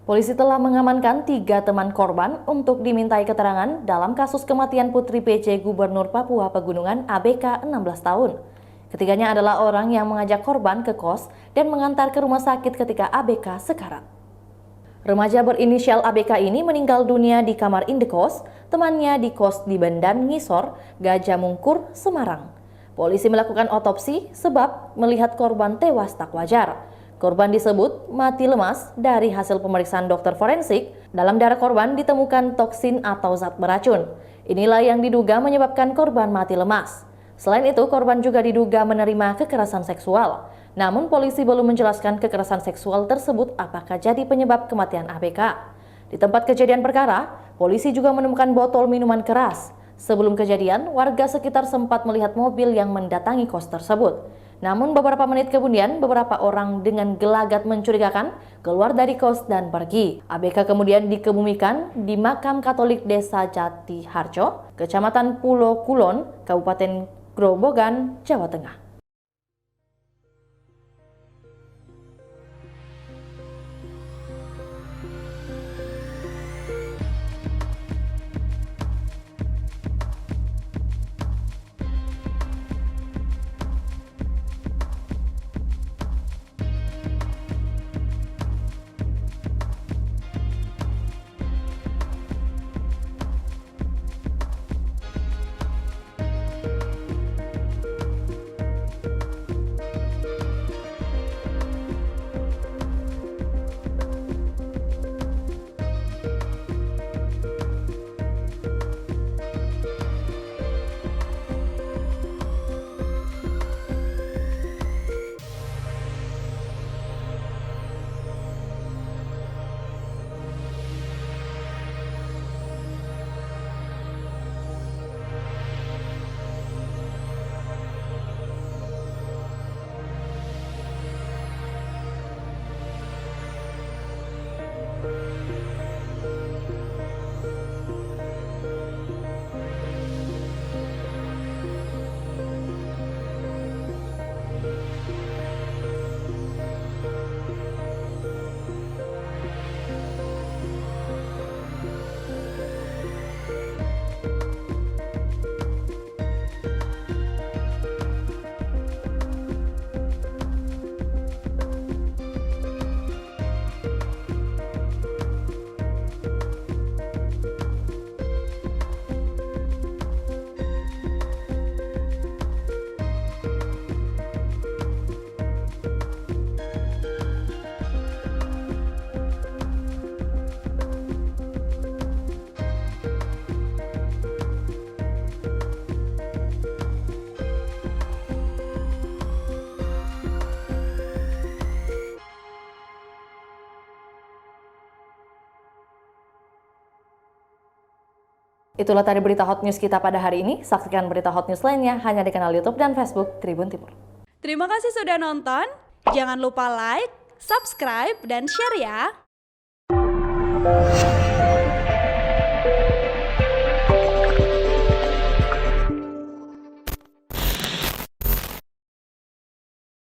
Polisi telah mengamankan 3 teman korban untuk dimintai keterangan dalam kasus kematian Putri PJ Gubernur Papua Pegunungan ABK 16 tahun. Ketiganya adalah orang yang mengajak korban ke kos dan mengantar ke rumah sakit ketika ABK sekarat. Remaja berinisial ABK ini meninggal dunia di kamar indekos, temannya di kos di Bendan Ngisor, Gajah Mungkur, Semarang. Polisi melakukan otopsi sebab melihat korban tewas tak wajar. Korban disebut mati lemas dari hasil pemeriksaan dokter forensik. Dalam darah korban ditemukan toksin atau zat beracun. Inilah yang diduga menyebabkan korban mati lemas. Selain itu, korban juga diduga menerima kekerasan seksual. Namun polisi belum menjelaskan kekerasan seksual tersebut apakah jadi penyebab kematian ABK. Di tempat kejadian perkara, polisi juga menemukan botol minuman keras. Sebelum kejadian, warga sekitar sempat melihat mobil yang mendatangi kos tersebut. Namun beberapa menit kemudian, beberapa orang dengan gelagat mencurigakan keluar dari kos dan pergi. ABK kemudian dikebumikan di makam Katolik Desa Jati Harjo, Kecamatan Pulo Kulon, Kabupaten Grobogan, Jawa Tengah. Itulah tadi berita hot news kita pada hari ini. Saksikan berita hot news lainnya hanya di kanal YouTube dan Facebook Tribun Timur. Terima kasih sudah nonton. Jangan lupa like, subscribe, dan share ya.